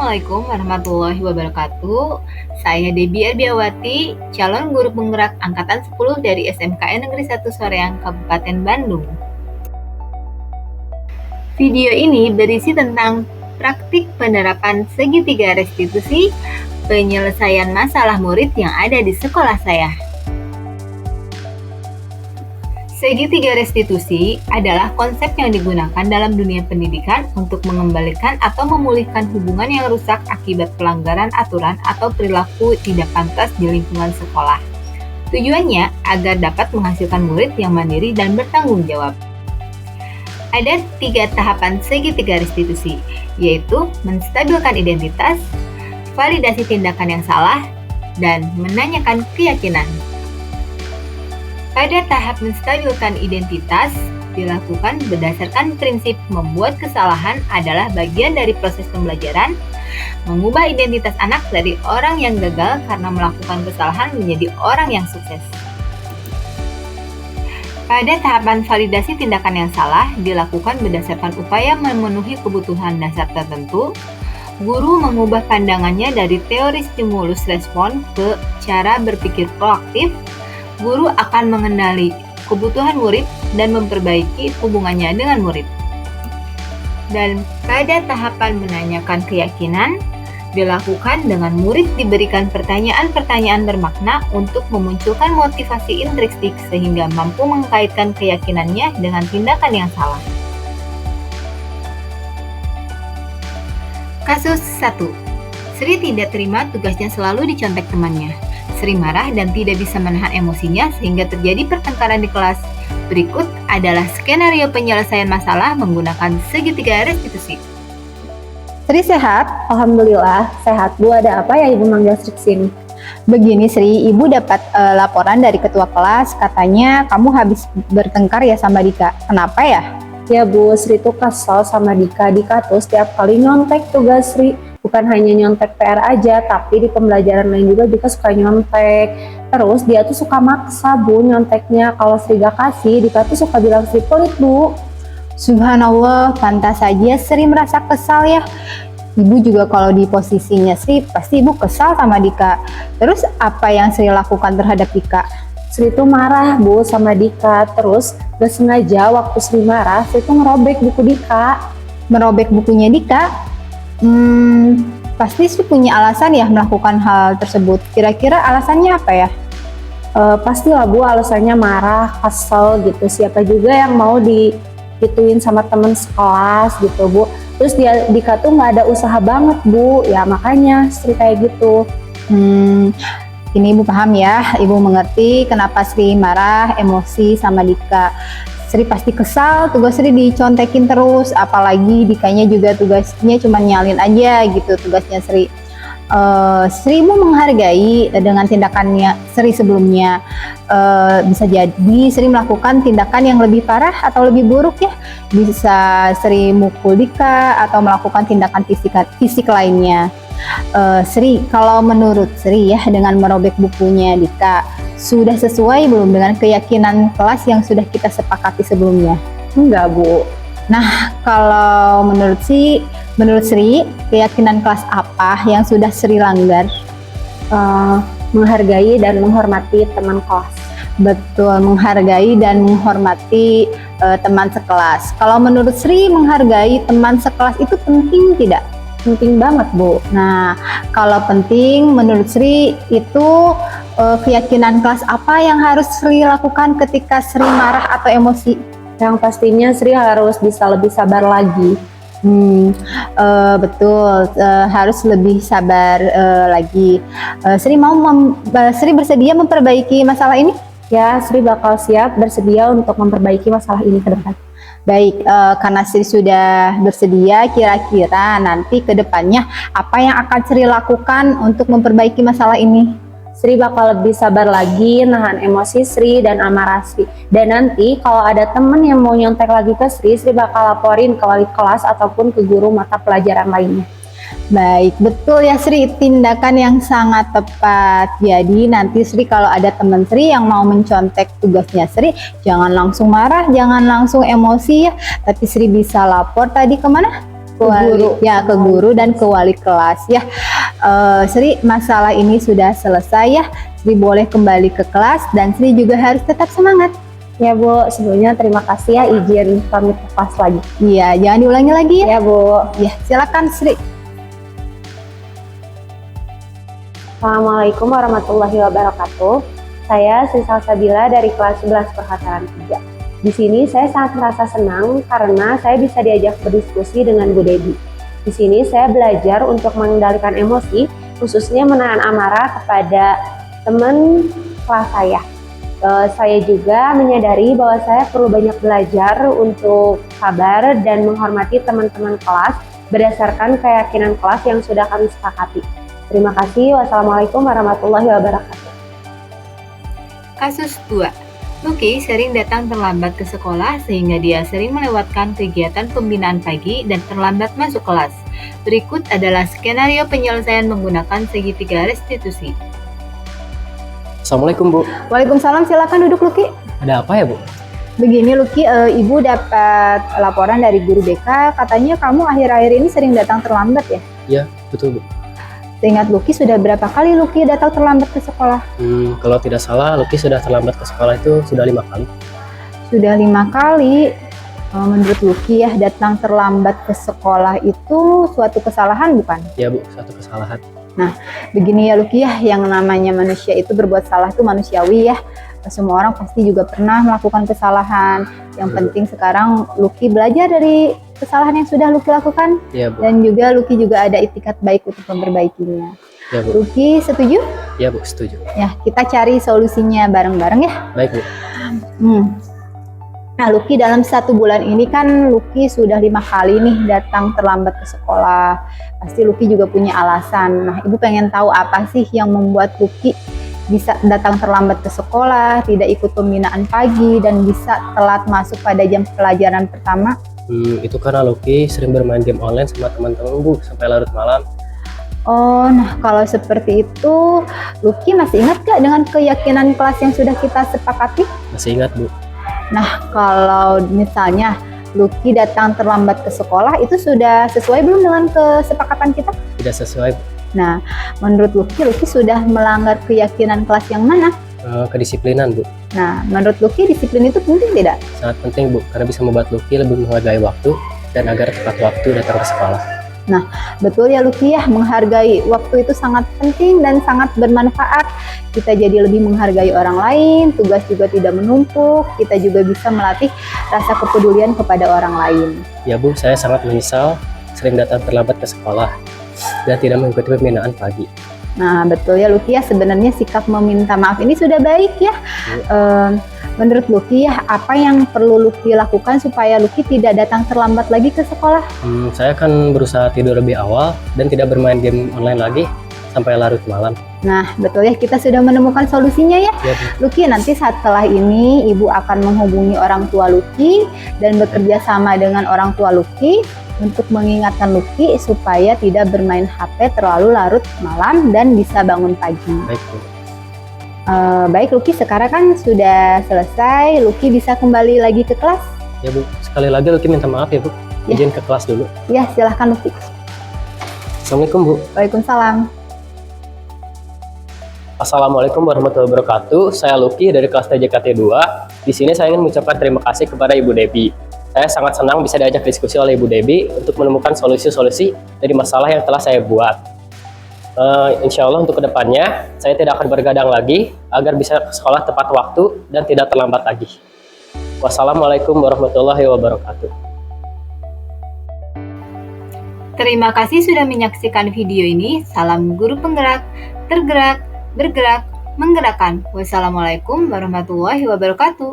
Assalamualaikum warahmatullahi wabarakatuh. Saya Debbie Arbiawati, calon guru penggerak angkatan 10 dari SMKN Negeri 1 Soreang, Kabupaten Bandung. Video ini berisi tentang praktik penerapan segitiga restitusi penyelesaian masalah murid yang ada di sekolah saya. Segitiga restitusi adalah konsep yang digunakan dalam dunia pendidikan untuk mengembalikan atau memulihkan hubungan yang rusak akibat pelanggaran aturan atau perilaku tidak pantas di lingkungan sekolah. Tujuannya agar dapat menghasilkan murid yang mandiri dan bertanggung jawab. Ada 3 tahapan segitiga restitusi, yaitu menstabilkan identitas, validasi tindakan yang salah, dan menanyakan keyakinan. Pada tahap menstabilkan identitas, dilakukan berdasarkan prinsip membuat kesalahan adalah bagian dari proses pembelajaran, mengubah identitas anak dari orang yang gagal karena melakukan kesalahan menjadi orang yang sukses. Pada tahapan validasi tindakan yang salah, dilakukan berdasarkan upaya memenuhi kebutuhan dasar tertentu. Guru mengubah pandangannya dari teori stimulus respon ke cara berpikir proaktif. Guru akan mengenali kebutuhan murid dan memperbaiki hubungannya dengan murid. Dan pada tahapan menanyakan keyakinan, dilakukan dengan murid diberikan pertanyaan-pertanyaan bermakna untuk memunculkan motivasi intrinsik sehingga mampu mengkaitkan keyakinannya dengan tindakan yang salah. Kasus 1. Sri tidak terima tugasnya selalu dicontek temannya. Sri marah dan tidak bisa menahan emosinya sehingga terjadi pertengkaran di kelas. Berikut adalah skenario penyelesaian masalah menggunakan segitiga restitusi. Sri sehat? Alhamdulillah sehat. Bu, ada apa ya Ibu manggil Sri kesini? Begini Sri, Ibu dapat laporan dari ketua kelas, katanya kamu habis bertengkar ya sama Dika. Kenapa ya? Ya Bu, Sri tuh kesel sama Dika. Dika tuh setiap kali nyontek tugas Sri. Bukan hanya nyontek PR aja, tapi di pembelajaran lain juga Dika suka nyontek. Terus dia tuh suka maksa Bu nyonteknya. Kalau Sri gak kasih, Dika tuh suka bilang Sri pelit Bu. Subhanallah, pantas saja Sri merasa kesal ya. Ibu juga kalau di posisinya Sri, pasti Ibu kesal sama Dika. Terus apa yang Sri lakukan terhadap Dika? Sri tuh marah Bu sama Dika. Terus gak sengaja waktu Sri marah, Sri tuh ngerobek buku Dika. Merobek bukunya Dika? Pasti Sri punya alasan ya melakukan hal tersebut. Kira-kira alasannya apa ya? Pastilah Bu, alasannya marah, kesel gitu. Siapa juga yang mau digituin sama temen sekelas gitu Bu. Terus Dika tuh nggak ada usaha banget Bu, ya makanya Sri kayak gitu. Ini Ibu paham ya, Ibu mengerti kenapa Sri marah, emosi sama Dika. Sri pasti kesal, tugas Sri dicontekin terus, apalagi Dikanya juga tugasnya cuma nyalin aja gitu tugasnya Sri. Sri mau menghargai dengan tindakannya Sri sebelumnya. Bisa jadi Sri melakukan tindakan yang lebih parah atau lebih buruk ya. Bisa Sri mukul Dika atau melakukan tindakan fisik lainnya. Sri, kalau menurut Sri ya dengan merobek bukunya Dika, sudah sesuai belum dengan keyakinan kelas yang sudah kita sepakati sebelumnya? Enggak Bu. Nah, kalau menurut Sri, keyakinan kelas apa yang sudah Sri langgar? Menghargai dan menghormati teman kelas. Betul, menghargai dan menghormati teman sekelas. Kalau menurut Sri, menghargai teman sekelas itu penting tidak? Penting banget Bu. Nah, kalau penting menurut Sri itu keyakinan kelas apa yang harus Sri lakukan ketika Sri marah atau emosi? Yang pastinya Sri harus bisa lebih sabar lagi. Betul, harus lebih sabar lagi. Sri bersedia memperbaiki masalah ini? Ya, Sri bakal siap bersedia untuk memperbaiki masalah ini ke depan. Baik, karena Sri sudah bersedia, kira-kira nanti ke depannya apa yang akan Sri lakukan untuk memperbaiki masalah ini? Sri bakal lebih sabar lagi, nahan emosi Sri dan amarah Sri. Dan nanti kalau ada temen yang mau nyontek lagi ke Sri, Sri bakal laporin ke wali kelas ataupun ke guru mata pelajaran lainnya. Baik, betul ya Sri, tindakan yang sangat tepat. Jadi nanti Sri kalau ada teman Sri yang mau mencontek tugasnya Sri, jangan langsung marah, jangan langsung emosi ya. Tapi Sri bisa lapor tadi kemana? ke guru dan ke wali kelas ya. Sri, masalah ini sudah selesai ya. Sri boleh kembali ke kelas dan Sri juga harus tetap semangat. Ya Bu, sebelumnya terima kasih ya izin pamit ke kelas lagi. Iya, jangan diulangi lagi ya. Ya Bu. Ya, silakan Sri. Assalamualaikum warahmatullahi wabarakatuh. Saya Sri Salsabila dari kelas 11 perhatian 3. Di sini saya sangat merasa senang karena saya bisa diajak berdiskusi dengan Bu Debi. Di sini saya belajar untuk mengendalikan emosi, khususnya menahan amarah kepada teman kelas saya. Saya juga menyadari bahwa saya perlu banyak belajar untuk sabar dan menghormati teman-teman kelas berdasarkan keyakinan kelas yang sudah kami sepakati. Terima kasih. Wassalamualaikum warahmatullahi wabarakatuh. Kasus 2. Lucky sering datang terlambat ke sekolah sehingga dia sering melewatkan kegiatan pembinaan pagi dan terlambat masuk kelas. Berikut adalah skenario penyelesaian menggunakan segitiga restitusi. Assalamualaikum Bu. Waalaikumsalam, silakan duduk Lucky. Ada apa ya Bu? Begini Lucky, Ibu dapat laporan dari guru BK, katanya kamu akhir-akhir ini sering datang terlambat ya? Iya, betul Bu. Seingat Lucky sudah berapa kali Lucky datang terlambat ke sekolah? Kalau tidak salah, Lucky sudah terlambat ke sekolah itu sudah 5 kali. Sudah 5 kali. Menurut Lucky ya, datang terlambat ke sekolah itu suatu kesalahan bukan? Ya Bu, suatu kesalahan. Begini ya Lucky ya, yang namanya manusia itu berbuat salah itu manusiawi ya. Semua orang pasti juga pernah melakukan kesalahan. Yang penting sekarang Lucky belajar dari kesalahan yang sudah Lucky lakukan. Ya Bu. Dan juga Lucky juga ada itikat baik untuk memperbaikinya. Ya Bu. Lucky setuju? Ya Bu, setuju. Ya, kita cari solusinya bareng-bareng ya. Baik Bu. Nah, Lucky dalam 1 bulan ini kan Lucky sudah 5 kali nih datang terlambat ke sekolah. Pasti Lucky juga punya alasan. Nah, Ibu pengen tahu apa sih yang membuat Lucky bisa datang terlambat ke sekolah, tidak ikut pembinaan pagi, dan bisa telat masuk pada jam pelajaran pertama? Itu karena Lucky sering bermain game online sama teman-teman Bu sampai larut malam. Oh, nah kalau seperti itu, Lucky masih ingat gak dengan keyakinan kelas yang sudah kita sepakati? Masih ingat Bu? Nah, kalau misalnya Lucky datang terlambat ke sekolah, itu sudah sesuai belum dengan kesepakatan kita? Tidak sesuai Bu. Nah, menurut Lucky sudah melanggar keyakinan kelas yang mana? Kedisiplinan Bu. Nah, menurut Lucky disiplin itu penting tidak? Sangat penting Bu, karena bisa membuat Lucky lebih menghargai waktu dan agar tepat waktu datang ke sekolah. Nah, betul ya Lucky ya, menghargai waktu itu sangat penting dan sangat bermanfaat. Kita jadi lebih menghargai orang lain, tugas juga tidak menumpuk, kita juga bisa melatih rasa kepedulian kepada orang lain. Ya Bu, saya sangat menyesal sering datang terlambat ke sekolah dan tidak mengikuti pembinaan pagi. Nah, betul ya Lucky ya, sebenarnya sikap meminta maaf ini sudah baik ya. Menurut Lucky ya, apa yang perlu Lucky lakukan supaya Lucky tidak datang terlambat lagi ke sekolah? Saya akan berusaha tidur lebih awal dan tidak bermain game online lagi sampai larut malam. Nah, betul ya, kita sudah menemukan solusinya ya. Ya Bu. Lucky, nanti setelah ini Ibu akan menghubungi orang tua Lucky dan bekerja sama dengan orang tua Lucky untuk mengingatkan Lucky supaya tidak bermain HP terlalu larut malam dan bisa bangun pagi. Baik Bu. Baik Lucky, sekarang kan sudah selesai, Lucky bisa kembali lagi ke kelas? Ya Bu, sekali lagi Lucky minta maaf ya Bu. Ya. Izin ke kelas dulu. Ya, silahkan Lucky. Assalamualaikum Bu. Waalaikumsalam. Assalamualaikum warahmatullahi wabarakatuh. Saya Lucky dari kelas TJKT 2. Di sini saya ingin mengucapkan terima kasih kepada Ibu Debi. Saya sangat senang bisa diajak diskusi oleh Ibu Debi untuk menemukan solusi-solusi dari masalah yang telah saya buat. Insya Allah untuk kedepannya saya tidak akan bergadang lagi agar bisa ke sekolah tepat waktu dan tidak terlambat lagi. Wassalamualaikum warahmatullahi wabarakatuh. Terima kasih sudah menyaksikan video ini. Salam guru penggerak, tergerak, bergerak, menggerakkan. Wassalamualaikum warahmatullahi wabarakatuh.